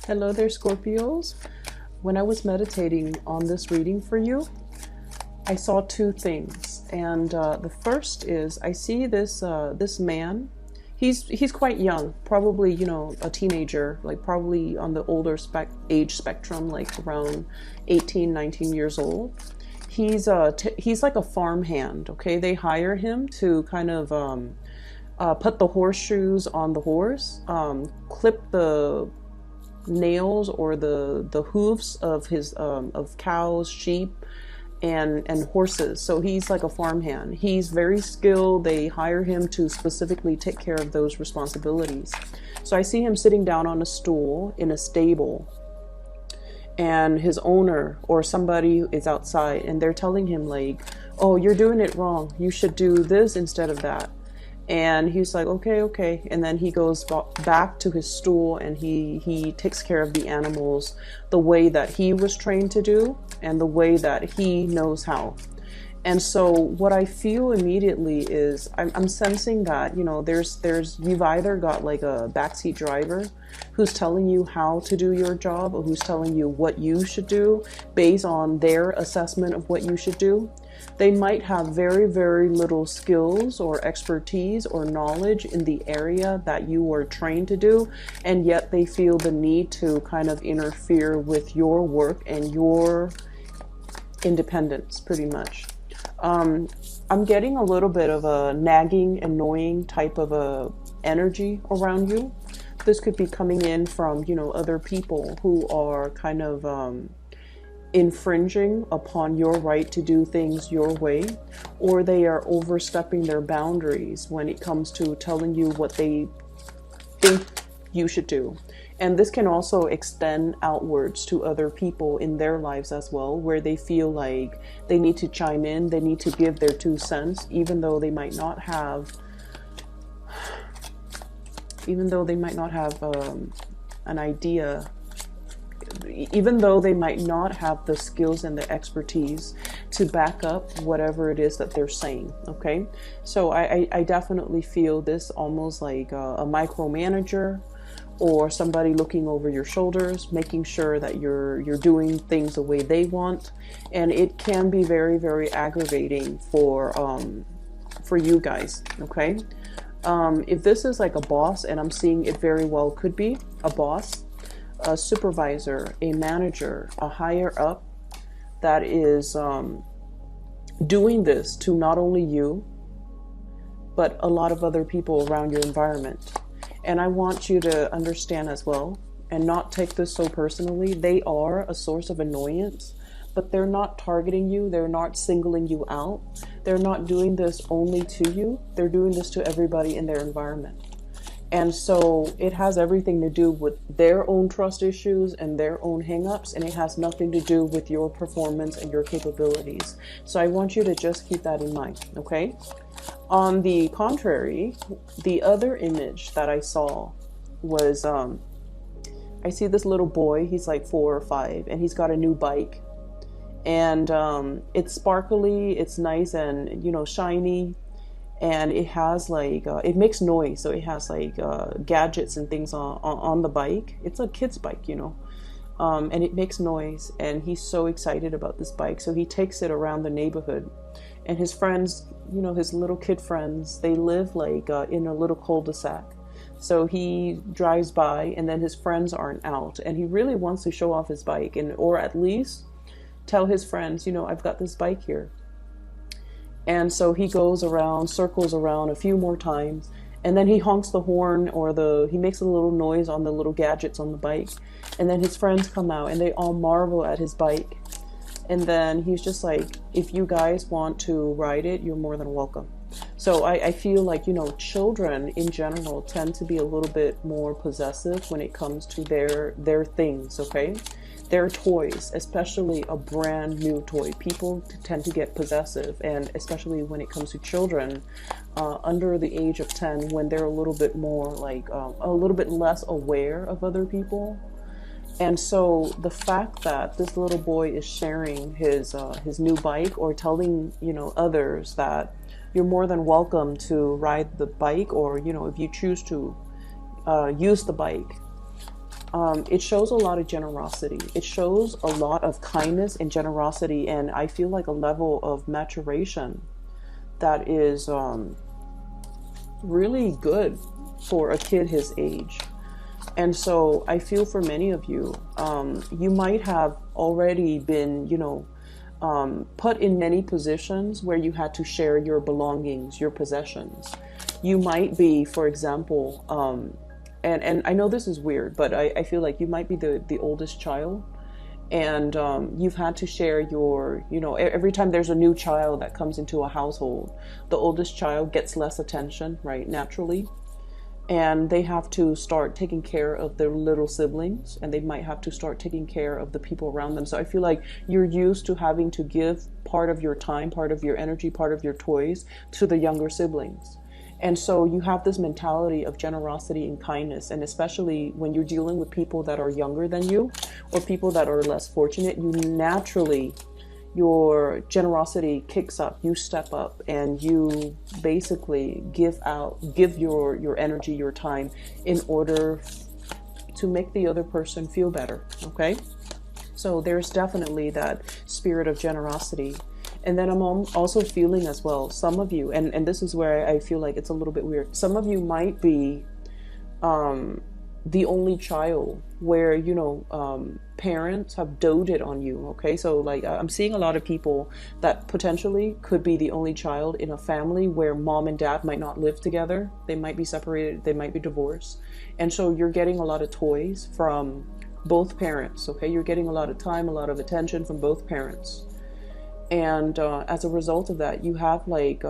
Hello there, Scorpios. When I was meditating on this reading for you, I saw two things. And the first is I see this man. He's quite young, probably, a teenager, like probably on the older age spectrum, like around 18, 19 years old. He's like a farmhand, okay? They hire him to kind of put the horseshoes on the horse, clip the nails or the hooves of his of cows, sheep, and horses. So he's like a farmhand. He's very skilled. They hire him to specifically take care of those responsibilities. So I see him sitting down on a stool in a stable, and his owner or somebody is outside, and they're telling him like, oh, you're doing it wrong, you should do this instead of that. And he's like, okay. And then he goes back to his stool, and he takes care of the animals the way that he was trained to do and the way that he knows how. And so what I feel immediately is I'm sensing that, you've either got like a backseat driver who's telling you how to do your job, or who's telling you what you should do based on their assessment of what you should do. They might have very, very little skills or expertise or knowledge in the area that you are trained to do, and yet they feel the need to kind of interfere with your work and your independence, pretty much. I'm getting a little bit of a nagging, annoying type of a energy around you. This could be coming in from, other people who are kind of infringing upon your right to do things your way, or they are overstepping their boundaries when it comes to telling you what they think you should do. And this can also extend outwards to other people in their lives as well, where they feel like they need to chime in, they need to give their 2 cents, even though they might not have an idea, even though they might not have the skills and the expertise to back up whatever it is that they're saying. Okay, so I definitely feel this almost like a micromanager, or somebody looking over your shoulders, making sure that you're doing things the way they want. And it can be very, very aggravating for you guys. Okay, if this is like a boss, and I'm seeing it very well could be a boss, a supervisor, a manager, a higher up that is doing this to not only you, but a lot of other people around your environment. And I want you to understand as well, and not take this so personally. They are a source of annoyance, but they're not targeting you. They're not singling you out. They're not doing this only to you. They're doing this to everybody in their environment. And so it has everything to do with their own trust issues and their own hangups, and it has nothing to do with your performance and your capabilities. So I want you to just keep that in mind, okay? On the contrary, the other image that I saw was, I see this little boy, he's like 4 or 5, and he's got a new bike. And it's sparkly, it's nice and, shiny. And it has like, it makes noise. So it has like gadgets and things on the bike. It's a kid's bike, and it makes noise. And he's so excited about this bike. So he takes it around the neighborhood. And his friends, his little kid friends, they live like in a little cul-de-sac. So he drives by, and then his friends aren't out. And he really wants to show off his bike, or at least tell his friends, I've got this bike here. And so he goes around, circles around a few more times, and then he honks the horn, or he makes a little noise on the little gadgets on the bike. And then his friends come out, and they all marvel at his bike. And then he's just like, if you guys want to ride it, you're more than welcome. So I feel like, children in general tend to be a little bit more possessive when it comes to their things, okay? Their toys, especially a brand new toy. People tend to get possessive, and especially when it comes to children under the age of 10, when they're a little bit more like, a little bit less aware of other people. And so the fact that this little boy is sharing his new bike, or telling, others that you're more than welcome to ride the bike, or, if you choose to use the bike, it shows a lot of generosity. It shows a lot of kindness and generosity, and I feel like a level of maturation that is really good for a kid his age. And so I feel for many of you, you might have already been, put in many positions where you had to share your belongings, your possessions. You might be, for example, and I know this is weird, but I feel like you might be the oldest child, and you've had to share your, every time there's a new child that comes into a household, the oldest child gets less attention, right, naturally. And they have to start taking care of their little siblings, and they might have to start taking care of the people around them. So I feel like you're used to having to give part of your time, part of your energy, part of your toys to the younger siblings. And so you have this mentality of generosity and kindness, and especially when you're dealing with people that are younger than you or people that are less fortunate, you naturally, your generosity kicks up. You step up and you basically give your energy, your time, in order to make the other person feel better. Okay, so there's definitely that spirit of generosity. And then I'm also feeling as well, some of you, and this is where I feel like it's a little bit weird, some of you might be the only child where, parents have doted on you. Okay, so like I'm seeing a lot of people that potentially could be the only child in a family where mom and dad might not live together. They might be separated, they might be divorced. And so you're getting a lot of toys from both parents. Okay, you're getting a lot of time, a lot of attention from both parents. And as a result of that, you have like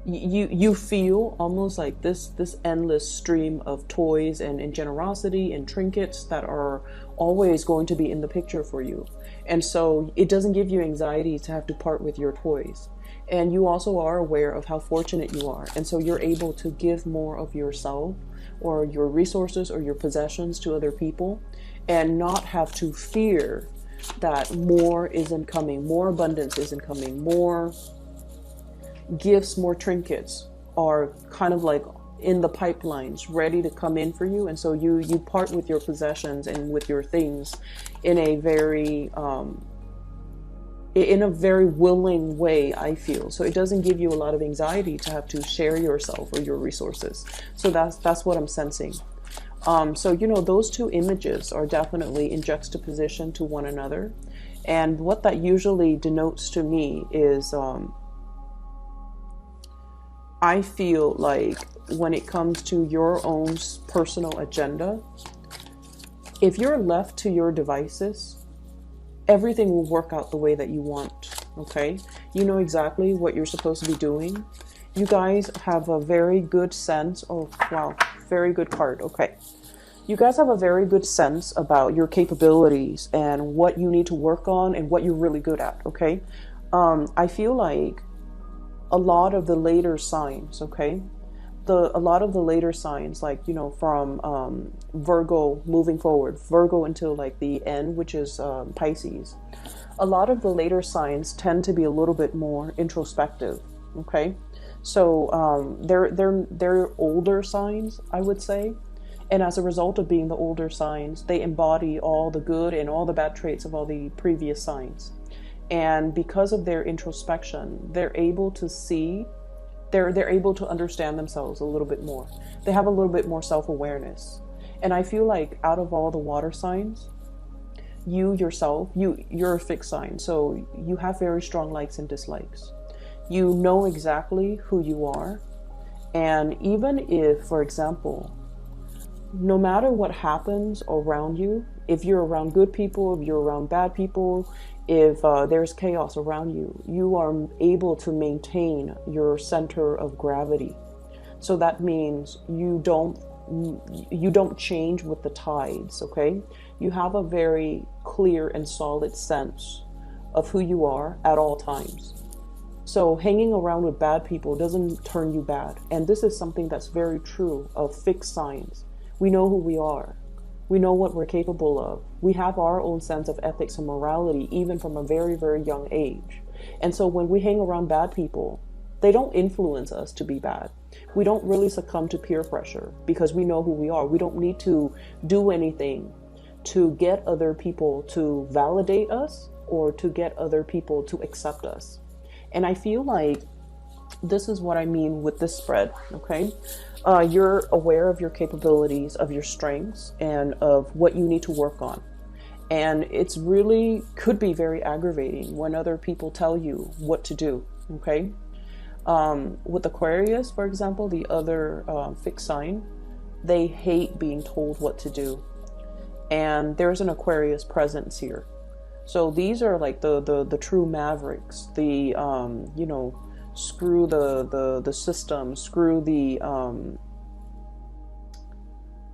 you feel almost like this endless stream of toys and generosity and trinkets that are always going to be in the picture for you. And so it doesn't give you anxiety to have to part with your toys. And you also are aware of how fortunate you are. And so you're able to give more of yourself or your resources or your possessions to other people and not have to fear that more isn't coming, more abundance isn't coming, more gifts, more trinkets are kind of like in the pipelines ready to come in for you. And so you part with your possessions and with your things in a very willing way, I feel. So it doesn't give you a lot of anxiety to have to share yourself or your resources. So that's what I'm sensing. So, those two images are definitely in juxtaposition to one another. And what that usually denotes to me is, I feel like when it comes to your own personal agenda, if you're left to your devices, everything will work out the way that you want. Okay? You know exactly what you're supposed to be doing. You guys have a very good sense. Oh, wow. Very good card. Okay. You guys have a very good sense about your capabilities and what you need to work on and what you're really good at. Okay. I feel like a lot of the later signs, okay, a lot of the later signs, like, from Virgo moving forward, Virgo until like the end, which is Pisces, a lot of the later signs tend to be a little bit more introspective. Okay. So they're older signs, I would say. And as a result of being the older signs, they embody all the good and all the bad traits of all the previous signs. And because of their introspection, they're able to see, they're able to understand themselves a little bit more. They have a little bit more self-awareness. And I feel like out of all the water signs, you yourself, you're a fixed sign. So you have very strong likes and dislikes. You know exactly who you are. And even if, for example, no matter what happens around you, if you're around good people, if you're around bad people, if there's chaos around you, you are able to maintain your center of gravity. So that means you don't change with the tides, okay? You have a very clear and solid sense of who you are at all times. So hanging around with bad people doesn't turn you bad. And this is something that's very true of fixed signs. We know who we are. We know what we're capable of. We have our own sense of ethics and morality, even from a very, very young age. And so when we hang around bad people, they don't influence us to be bad. We don't really succumb to peer pressure because we know who we are. We don't need to do anything to get other people to validate us or to get other people to accept us. And I feel like this is what I mean with this spread, okay? You're aware of your capabilities, of your strengths, and of what you need to work on. And it's really could be very aggravating when other people tell you what to do, okay? With Aquarius, for example, the other fixed sign, they hate being told what to do. And there's an Aquarius presence here. So these are like the true mavericks, the, you know, screw the system, screw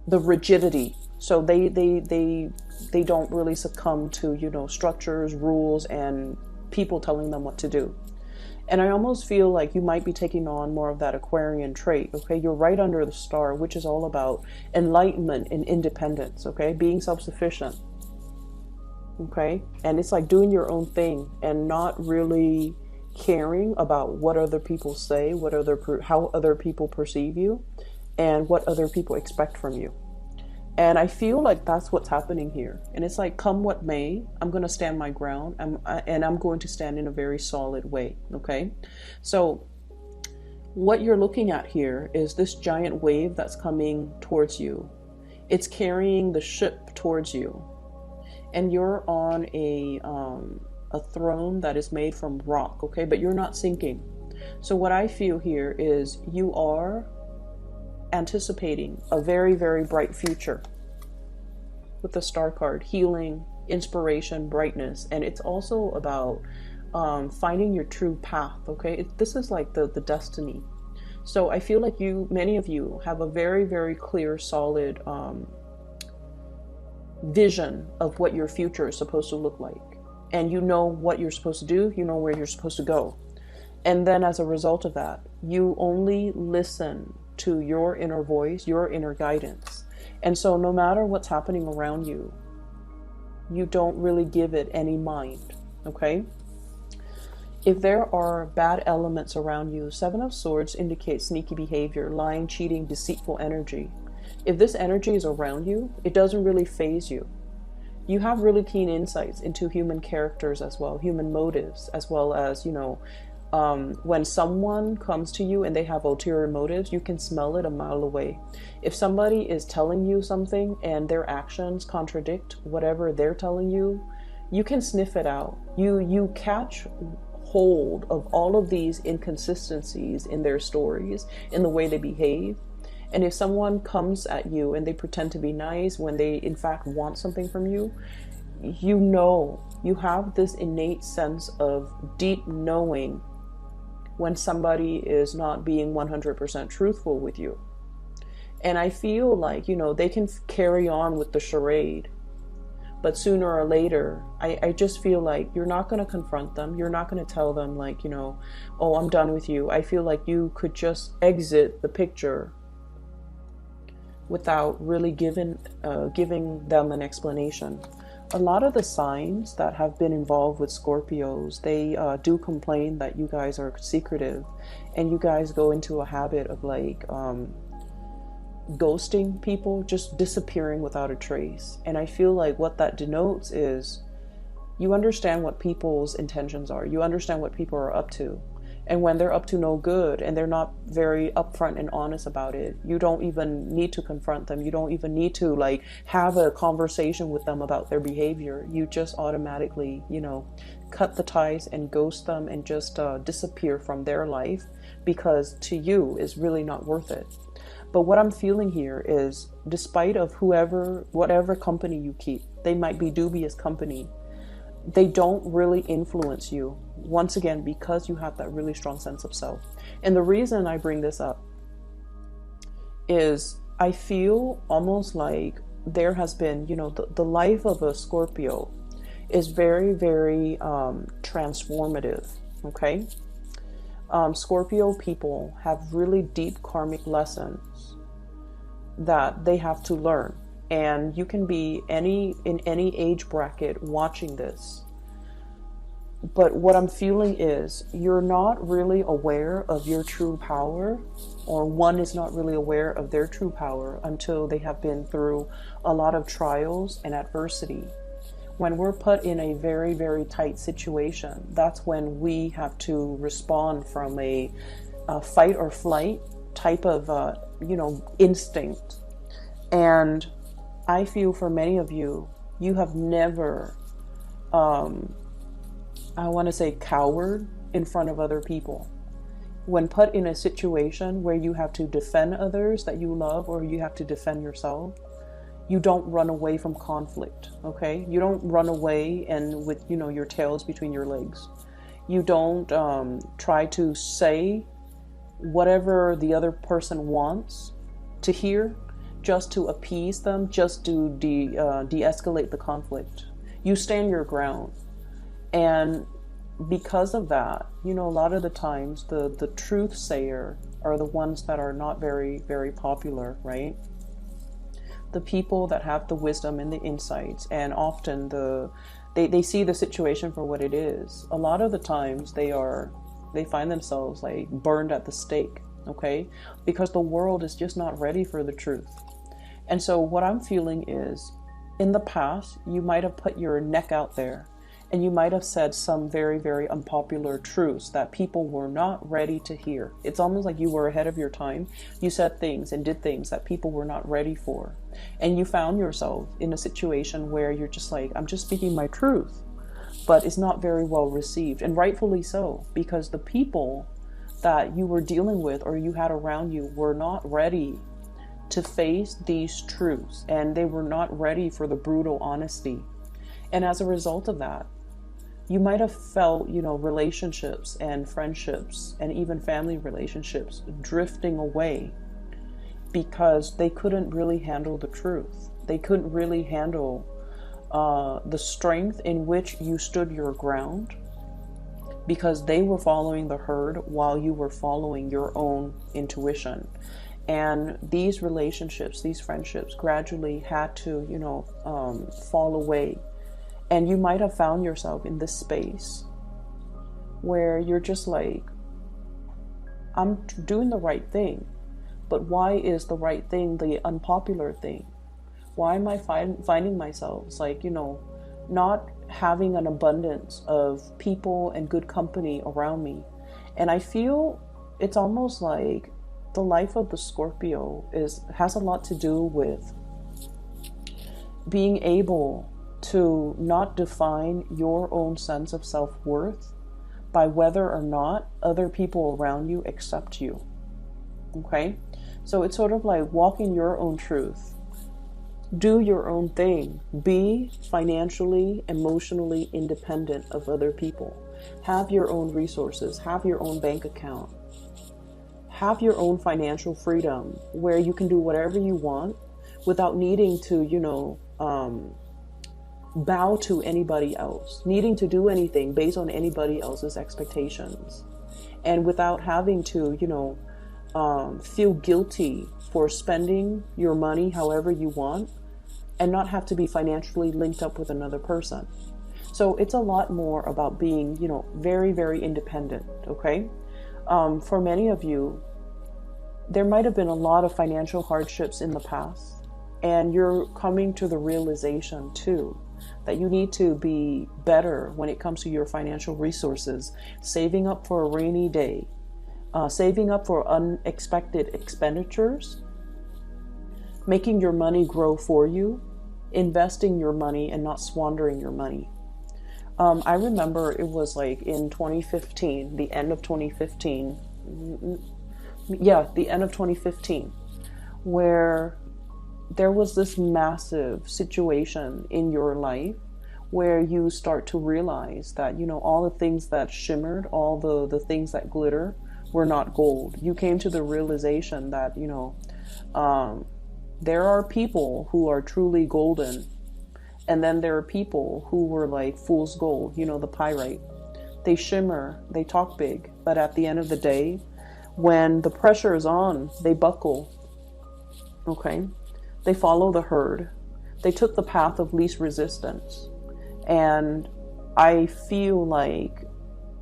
the rigidity. So they don't really succumb to, you know, structures, rules, and people telling them what to do. And I almost feel like you might be taking on more of that Aquarian trait, okay? You're right under the star, which is all about enlightenment and independence, okay? Being self-sufficient, okay? And it's like doing your own thing and not really caring about what other people say, how other people perceive you, and what other people expect from you. And I feel like that's what's happening here. And it's like, come what may, I'm going to stand my ground, and I'm going to stand in a very solid way, okay? So what you're looking at here is this giant wave that's coming towards you. It's carrying the ship towards you. And you're on a throne that is made from rock, okay? But you're not sinking. So what I feel here is you are anticipating a very, very bright future with the star card, healing, inspiration, brightness. And it's also about finding your true path, okay? This is like the destiny. So I feel like many of you have a very, very clear, solid vision of what your future is supposed to look like. And you know what you're supposed to do, you know where you're supposed to go. And then as a result of that, you only listen to your inner voice, your inner guidance. And so no matter what's happening around you, you don't really give it any mind, okay? If there are bad elements around you, Seven of Swords indicates sneaky behavior, lying, cheating, deceitful energy. If this energy is around you, it doesn't really faze you. You have really keen insights into human characters as well, human motives, as well as, you know, when someone comes to you and they have ulterior motives, you can smell it a mile away. If somebody is telling you something and their actions contradict whatever they're telling you, you can sniff it out. You catch hold of all of these inconsistencies in their stories, in the way they behave. And if someone comes at you and they pretend to be nice when they in fact want something from you, you know, you have this innate sense of deep knowing when somebody is not being 100% truthful with you. And I feel like, you know, they can carry on with the charade, but sooner or later, I just feel like you're not going to confront them. You're not going to tell them like, you know, oh, I'm done with you. I feel like you could just exit the picture without really giving them an explanation. A lot of the signs that have been involved with Scorpios, they do complain that you guys are secretive, and you guys go into a habit of like ghosting people, just disappearing without a trace. And I feel like what that denotes is you understand what people's intentions are. You understand what people are up to. And when they're up to no good and they're not very upfront and honest about it, you don't even need to confront them. You don't even need to like have a conversation with them about their behavior. You just automatically, you know, cut the ties and ghost them and just disappear from their life, because to you is really not worth it. But what I'm feeling here is, despite of whatever company you keep, they might be dubious company, they don't really influence you, once again, because you have that really strong sense of self. And the reason I bring this up is I feel almost like there has been, you know, the life of a Scorpio is very, very transformative, okay? Scorpio people have really deep karmic lessons that they have to learn. And you can be in any age bracket watching this. But what I'm feeling is you're not really aware of your true power, or one is not really aware of their true power until they have been through a lot of trials and adversity. When we're put in a very, very tight situation, that's when we have to respond from a fight or flight type of, instinct. And I feel for many of you, you have never, I want to say, cowered in front of other people. When put in a situation where you have to defend others that you love, or you have to defend yourself, you don't run away from conflict, okay? You don't run away and with, your tails between your legs. You don't try to say whatever the other person wants to hear just to appease them, just to de-escalate the conflict. You stand your ground. And because of that, a lot of the times the truth sayer are the ones that are not very, very popular, right? The people that have the wisdom and the insights, and often they see the situation for what it is. A lot of the times they find themselves like burned at the stake, okay? Because the world is just not ready for the truth. And so what I'm feeling is, in the past, you might have put your neck out there, and you might have said some very, very unpopular truths that people were not ready to hear. It's almost like you were ahead of your time. You said things and did things that people were not ready for. And you found yourself in a situation where you're just like, I'm just speaking my truth. But it's not very well received. And rightfully so, because the people that you were dealing with or you had around you were not ready to face these truths. And they were not ready for the brutal honesty. And as a result of that, you might have felt, relationships and friendships and even family relationships drifting away because they couldn't really handle the truth. They couldn't really handle the strength in which you stood your ground, because they were following the herd while you were following your own intuition. And these relationships, these friendships gradually had to, fall away. And you might have found yourself in this space where you're just like, I'm doing the right thing, but why is the right thing the unpopular thing? Why am I finding myself like, not having an abundance of people and good company around me? And I feel it's almost like the life of the Scorpio has a lot to do with being able to not define your own sense of self-worth by whether or not other people around you accept you. Okay? So it's sort of like walking your own truth. Do your own thing. Be financially, emotionally independent of other people. Have your own resources. Have your own bank account. Have your own financial freedom where you can do whatever you want without needing to, bow to anybody else, needing to do anything based on anybody else's expectations, and without having to, feel guilty for spending your money however you want and not have to be financially linked up with another person. So it's a lot more about being, very, very independent, okay? For many of you, there might have been a lot of financial hardships in the past, and you're coming to the realization too that you need to be better when it comes to your financial resources, saving up for a rainy day, saving up for unexpected expenditures, making your money grow for you, investing your money and not squandering your money. I remember it was like in 2015, the end of 2015, the end of 2015, where there was this massive situation in your life where you start to realize that, all the things that shimmered, all the things that glitter were not gold. You came to the realization that, there are people who are truly golden. And then there are people who were like fool's gold, the pyrite. They shimmer, they talk big, but at the end of the day, when the pressure is on, they buckle. Okay? They follow the herd. They took the path of least resistance. And I feel like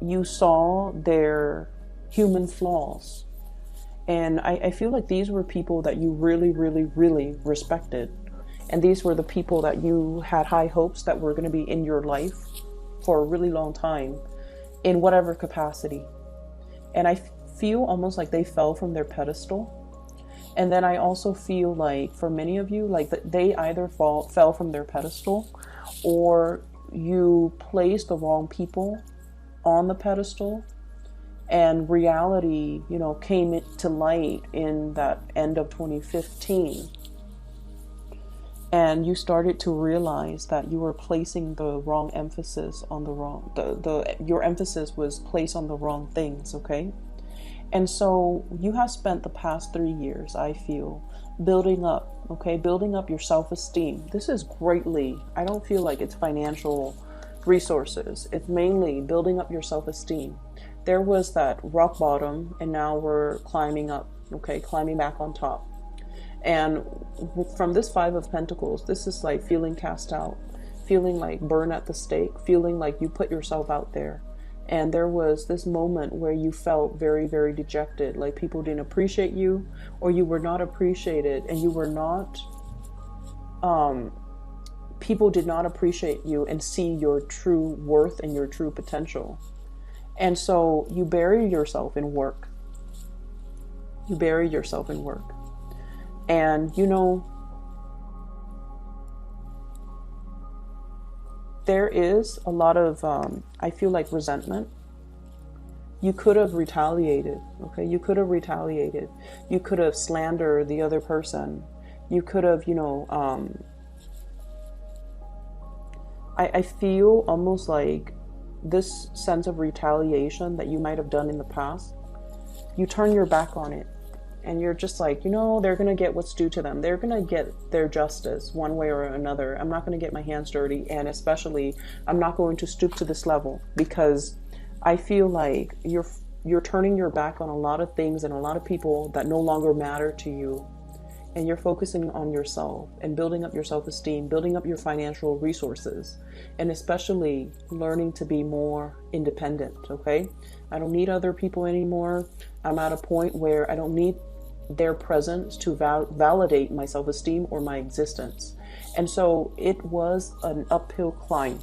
you saw their human flaws. And I feel like these were people that you really, really, really respected. And these were the people that you had high hopes that were going to be in your life for a really long time, in whatever capacity. And I feel almost like they fell from their pedestal. And then I also feel like for many of you, like they either fell from their pedestal, or you placed the wrong people on the pedestal, and reality, you know, came to light in that end of 2015. And you started to realize that you were placing the wrong emphasis on the wrong, your emphasis was placed on the wrong things, okay? And so you have spent the past 3 years, I feel, building up, okay? Building up your self-esteem. This is greatly, I don't feel like it's financial resources. It's mainly building up your self-esteem. There was that rock bottom, and now we're climbing up, okay? Climbing back on top. And from this Five of Pentacles, this is like feeling cast out, feeling like burned at the stake, feeling like you put yourself out there. And there was this moment where you felt very, very dejected, like people didn't appreciate you, or you were not appreciated, and you were not, people did not appreciate you and see your true worth and your true potential. And so you bury yourself in work. You bury yourself in work. And, you know, there is a lot of, I feel like, resentment. You could have retaliated, okay? You could have retaliated. You could have slandered the other person. You could have, you know, I feel almost like this sense of retaliation that you might have done in the past, you turn your back on it. And you're just like, you know, they're going to get what's due to them. They're going to get their justice one way or another. I'm not going to get my hands dirty. And especially, I'm not going to stoop to this level, because I feel like you're turning your back on a lot of things and a lot of people that no longer matter to you. And you're focusing on yourself and building up your self-esteem, building up your financial resources, and especially learning to be more independent, okay? I don't need other people anymore. I'm at a point where I don't need their presence to validate my self-esteem or my existence. And so it was an uphill climb.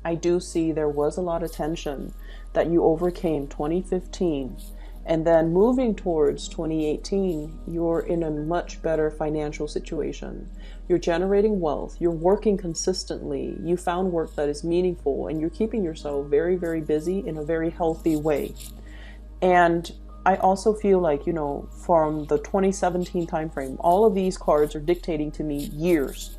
I do see there was a lot of tension that you overcame 2015. And then moving towards 2018, you're in a much better financial situation. You're generating wealth. You're working consistently. You found work that is meaningful, and you're keeping yourself very, very busy in a very healthy way. And I also feel like, you know, from the 2017 timeframe, all of these cards are dictating to me years.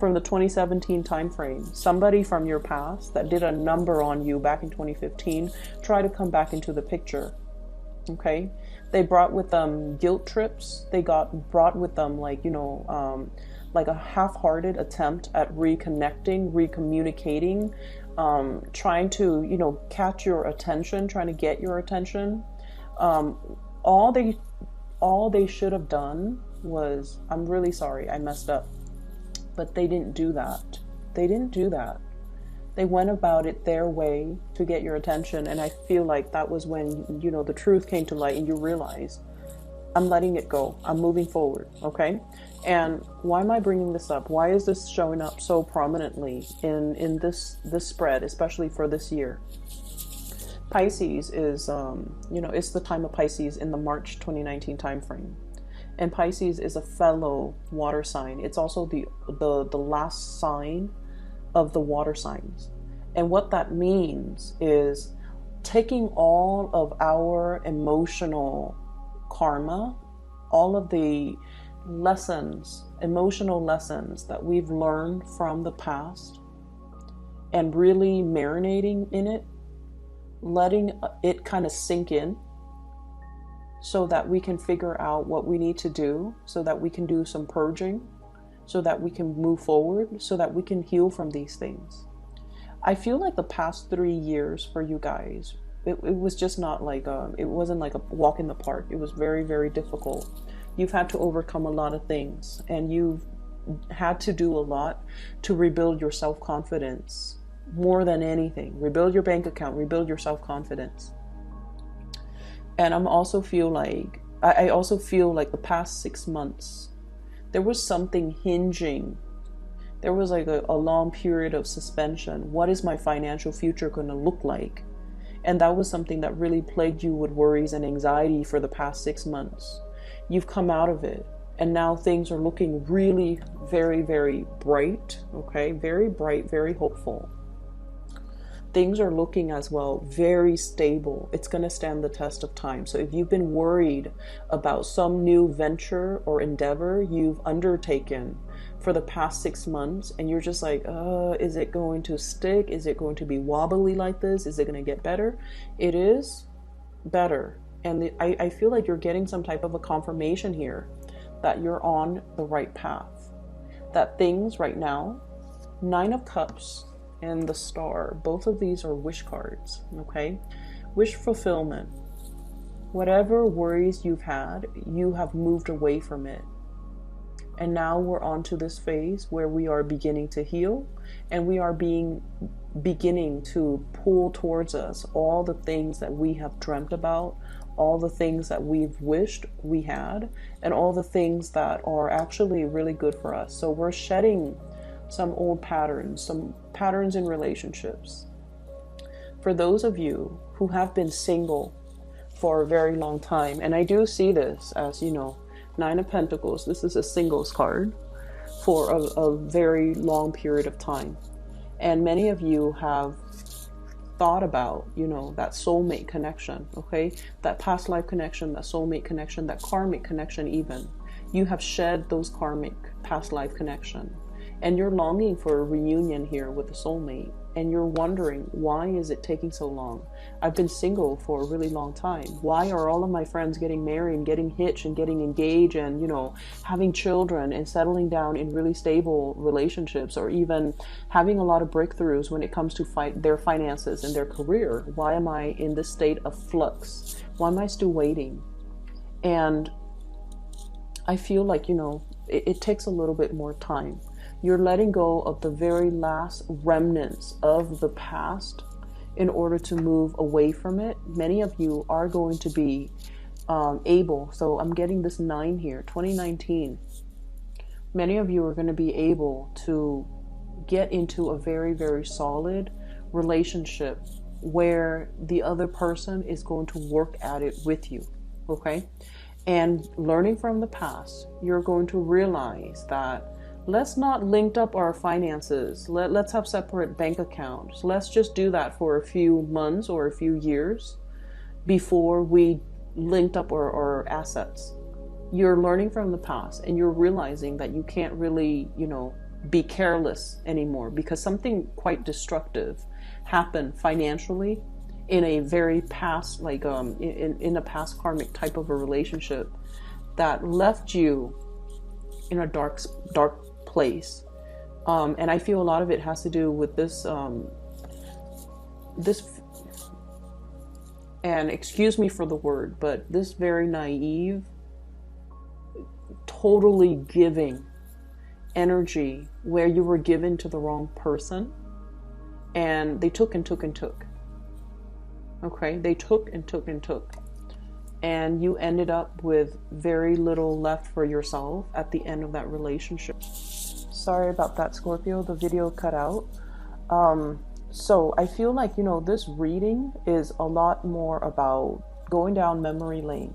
From the 2017 timeframe, somebody from your past that did a number on you back in 2015, try to come back into the picture. Okay, they brought with them guilt trips. They brought with them, like, you know, like a half-hearted attempt at reconnecting, recommunicating, trying to, you know, catch your attention, trying to get your attention. All they should have done was, I'm really sorry, I messed up. But they didn't do that. They didn't do that. They went about it their way to get your attention. And I feel like that was when, you know, the truth came to light and you realize, I'm letting it go. I'm moving forward. Okay. And why am I bringing this up? Why is this showing up so prominently in this spread, especially for this year? Pisces is, you know, it's the time of Pisces in the March 2019 timeframe. And Pisces is a fellow water sign. It's also the last sign of the water signs. And what that means is taking all of our emotional karma, all of the lessons, emotional lessons that we've learned from the past, and really marinating in it, letting it kind of sink in, so that we can figure out what we need to do, so that we can do some purging, so that we can move forward, so that we can heal from these things. I feel like the past 3 years for you guys, it was just not like, it wasn't like a walk in the park. It was very, very difficult. You've had to overcome a lot of things, and you've had to do a lot to rebuild your self-confidence more than anything. Rebuild your bank account, rebuild your self-confidence. And I also feel like the past 6 months, there was something hinging. There was like a long period of suspension. What is my financial future going to look like? And that was something that really plagued you with worries and anxiety for the past 6 months. You've come out of it. And now things are looking really very, very bright. Okay. Very bright, very hopeful. Things are looking as well very stable. It's going to stand the test of time. So if you've been worried about some new venture or endeavor you've undertaken for the past 6 months, and you're just like, is it going to stick? Is it going to be wobbly like this? Is it going to get better? It is better. And I feel like you're getting some type of a confirmation here that you're on the right path. That things right now, 9 of Cups and the Star, both of these are wish cards, okay? Wish fulfillment. Whatever worries you've had, you have moved away from it. And now we're on to this phase where we are beginning to heal, and we are beginning to pull towards us all the things that we have dreamt about, all the things that we've wished we had, and all the things that are actually really good for us. So we're shedding some old patterns, some patterns in relationships. For those of you who have been single for a very long time, and I do see this as, 9 of Pentacles, this is a singles card for a very long period of time. And many of you have thought about, that soulmate connection, okay? That past life connection, that soulmate connection, that karmic connection even. You have shed those karmic past life connection. And you're longing for a reunion here with a soulmate. And you're wondering, why is it taking so long? I've been single for a really long time. Why are all of my friends getting married and getting hitched and getting engaged and, having children and settling down in really stable relationships, or even having a lot of breakthroughs when it comes to their finances and their career? Why am I in this state of flux? Why am I still waiting? And I feel like, it takes a little bit more time. You're letting go of the very last remnants of the past in order to move away from it. Many of you are going to be able, so I'm getting this 9 here, 2019. Many of you are going to be able to get into a very, very solid relationship where the other person is going to work at it with you, okay? And learning from the past, you're going to realize that let's not link up our finances. Let's have separate bank accounts. Let's just do that for a few months or a few years before we linked up our assets. You're learning from the past, and you're realizing that you can't really, be careless anymore, because something quite destructive happened financially in a very past, in a past karmic type of a relationship that left you in a dark place. And I feel a lot of it has to do with this, and excuse me for the word, but this very naive, totally giving energy where you were given to the wrong person, and they took and took and took. Okay, they took and took and took. And you ended up with very little left for yourself at the end of that relationship. Sorry about that, Scorpio. The video cut out. So I feel like, this reading is a lot more about going down memory lane,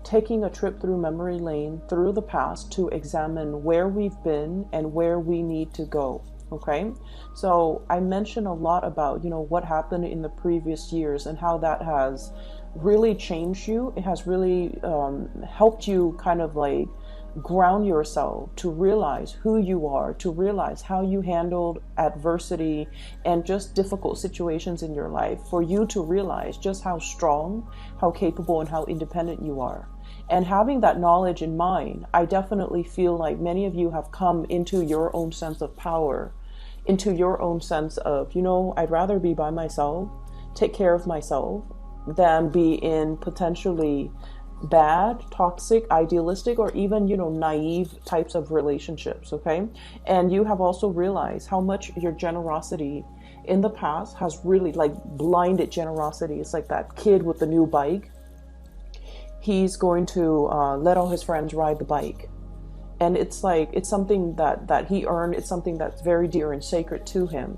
taking a trip through memory lane, through the past, to examine where we've been and where we need to go. Okay, so I mentioned a lot about, what happened in the previous years and how that has really changed you. It has really helped you kind of like ground yourself to realize who you are, to realize how you handled adversity and just difficult situations in your life, for you to realize just how strong, how capable, and how independent you are. And having that knowledge in mind, I definitely feel like many of you have come into your own sense of power, into your own sense of, I'd rather be by myself, take care of myself, than be in potentially bad, toxic, idealistic, or even, naive types of relationships, okay? And you have also realized how much your generosity in the past has really like blinded generosity. It's like that kid with the new bike. He's going to let all his friends ride the bike. And it's like, it's something that he earned. It's something that's very dear and sacred to him.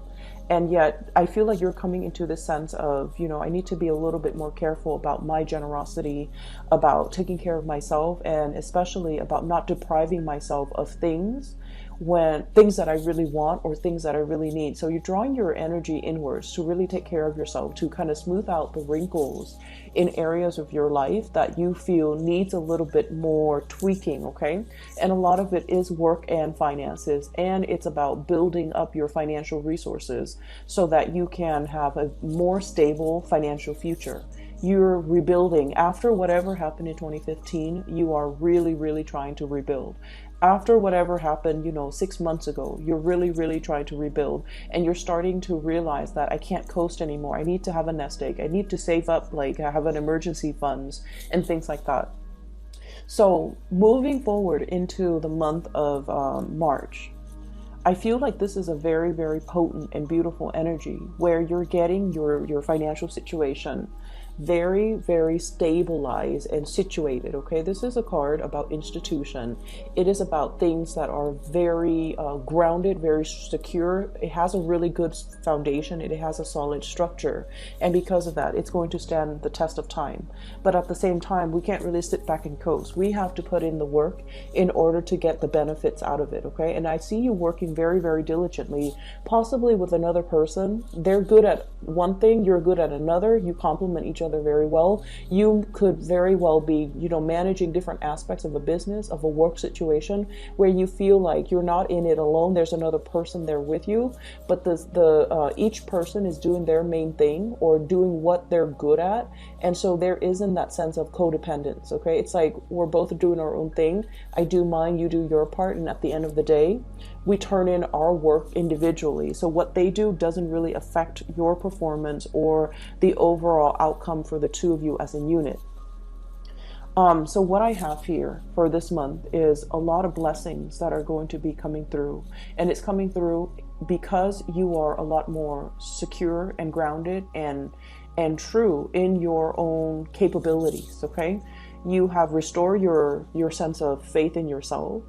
And yet I feel like you're coming into this sense of, you know, I need to be a little bit more careful about my generosity, about taking care of myself, and especially about not depriving myself of things that I really want or things that I really need. So you're drawing your energy inwards to really take care of yourself, to kind of smooth out the wrinkles in areas of your life that you feel needs a little bit more tweaking, okay? And a lot of it is work and finances, and it's about building up your financial resources so that you can have a more stable financial future. You're rebuilding. After whatever happened in 2015, you are really, really trying to rebuild. After whatever happened, you know, 6 months ago, you're really, really trying to rebuild, and you're starting to realize that I can't coast anymore. I need to have a nest egg. I need to save up, like have an emergency funds and things like that. So moving forward into the month of March, I feel like this is a very, very potent and beautiful energy where you're getting your financial situation very, very stabilized and situated. Okay, this is a card about institution. It is about things that are very grounded, very secure. It has a really good foundation. It has a solid structure, and because of that, it's going to stand the test of time. But at the same time, we can't really sit back and coast. We have to put in the work in order to get the benefits out of it. Okay, and I see you working very, very diligently, possibly with another person. They're good at one thing, you're good at another. You complement each other very well. You could very well be, you know, managing different aspects of a business, of a work situation, where you feel like you're not in it alone. There's another person there with you, but each person is doing their main thing or doing what they're good at, and so there isn't that sense of codependence. Okay, it's like we're both doing our own thing. I do mine, you do your part, and at the end of the day, we turn in our work individually. So what they do doesn't really affect your performance or the overall outcome for the two of you as a unit. So what I have here for this month is a lot of blessings that are going to be coming through, and it's coming through because you are a lot more secure and grounded and true in your own capabilities. Okay, you have restored your sense of faith in yourself.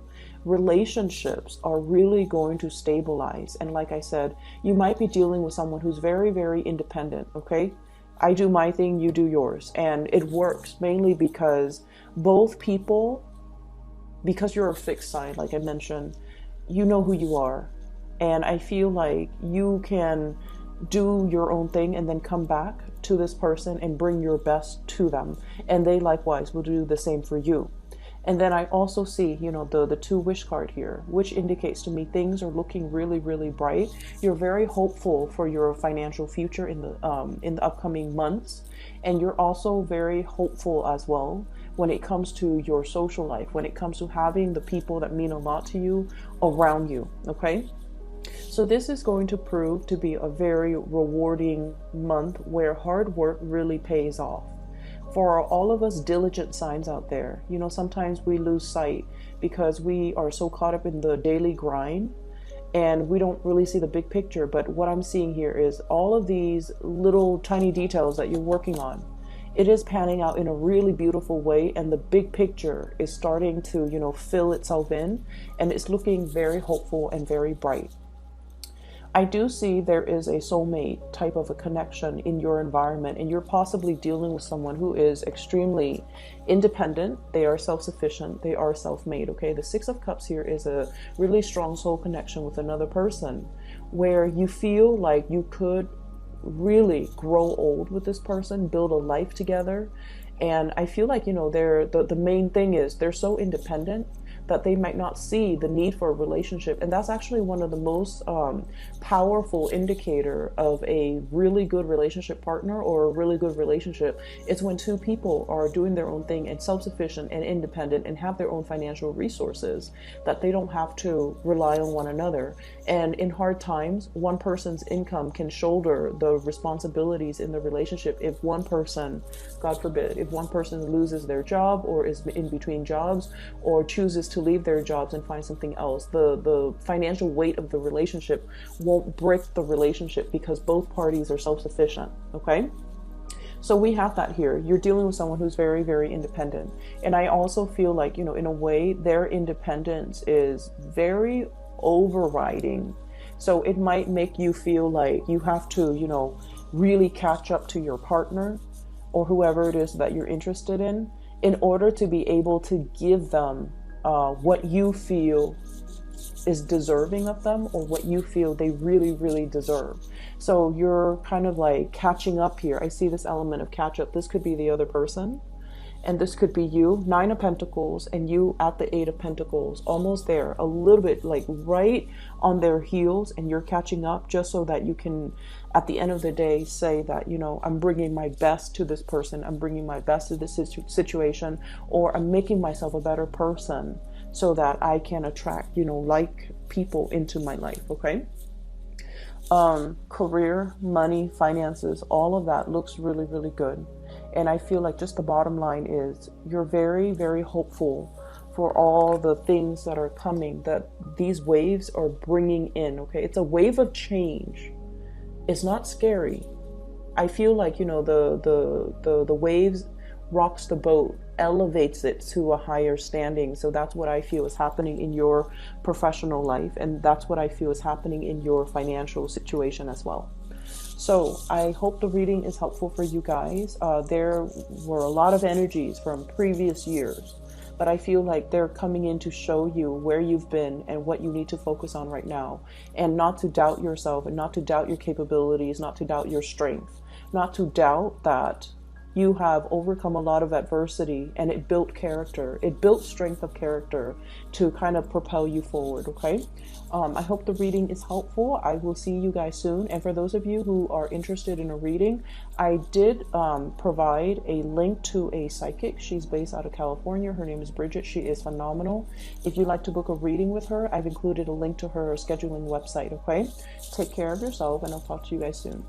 Relationships are really going to stabilize. And like I said, you might be dealing with someone who's very, very independent. Okay, I do my thing, you do yours. And it works mainly because both people, because you're a fixed sign, like I mentioned, you know who you are. And I feel like you can do your own thing and then come back to this person and bring your best to them. And they likewise will do the same for you. And then I also see, you know, the two wish card here, which indicates to me things are looking really, really bright. You're very hopeful for your financial future in the upcoming months. And you're also very hopeful as well when it comes to your social life, when it comes to having the people that mean a lot to you around you. Okay. So this is going to prove to be a very rewarding month where hard work really pays off. For all of us diligent signs out there, you know, sometimes we lose sight because we are so caught up in the daily grind and we don't really see the big picture. But what I'm seeing here is all of these little tiny details that you're working on. It is panning out in a really beautiful way, and the big picture is starting to, you know, fill itself in, and it's looking very hopeful and very bright. I do see there is a soulmate type of a connection in your environment, and you're possibly dealing with someone who is extremely independent. They are self-sufficient. They are self-made. Okay, the Six of Cups here is a really strong soul connection with another person where you feel like you could really grow old with this person, build a life together. And I feel like, you know, the main thing is they're so independent that they might not see the need for a relationship. And that's actually one of the most powerful indicator of a really good relationship partner or a really good relationship. It's when two people are doing their own thing and self-sufficient and independent and have their own financial resources, that they don't have to rely on one another. And in hard times, one person's income can shoulder the responsibilities in the relationship. If one person, God forbid, if one person loses their job or is in between jobs or chooses to leave their jobs and find something else. The financial weight of the relationship won't break the relationship because both parties are self-sufficient, okay? So we have that here. You're dealing with someone who's very, very independent. And I also feel like, you know, in a way, their independence is very overriding. So it might make you feel like you have to, you know, really catch up to your partner or whoever it is that you're interested in order to be able to give them what you feel is deserving of them, or what you feel they really, really deserve. So you're kind of like catching up here. I see this element of catch up. This could be the other person, and this could be you. 9 of Pentacles and you at the 8 of Pentacles, almost there, a little bit like right on their heels, and you're catching up just so that you can, at the end of the day, say that, you know, I'm bringing my best to this person. I'm bringing my best to this situation, or I'm making myself a better person so that I can attract, you know, like people into my life, okay? Career, money, finances, all of that looks really, really good. And I feel like just the bottom line is you're very, very hopeful for all the things that are coming, that these waves are bringing in, okay? It's a wave of change. It's not scary. I feel like, you know, the waves rocks the boat, elevates it to a higher standing. So that's what I feel is happening in your professional life, and that's what I feel is happening in your financial situation as well. So I hope the reading is helpful for you guys. There were a lot of energies from previous years, but I feel like they're coming in to show you where you've been and what you need to focus on right now, and not to doubt yourself, and not to doubt your capabilities, not to doubt your strength, not to doubt that you have overcome a lot of adversity, and it built character. It built strength of character to kind of propel you forward, okay? I hope the reading is helpful. I will see you guys soon. And for those of you who are interested in a reading, I did provide a link to a psychic. She's based out of California. Her name is Bridget. She is phenomenal. If you'd like to book a reading with her, I've included a link to her scheduling website, okay? Take care of yourself, and I'll talk to you guys soon.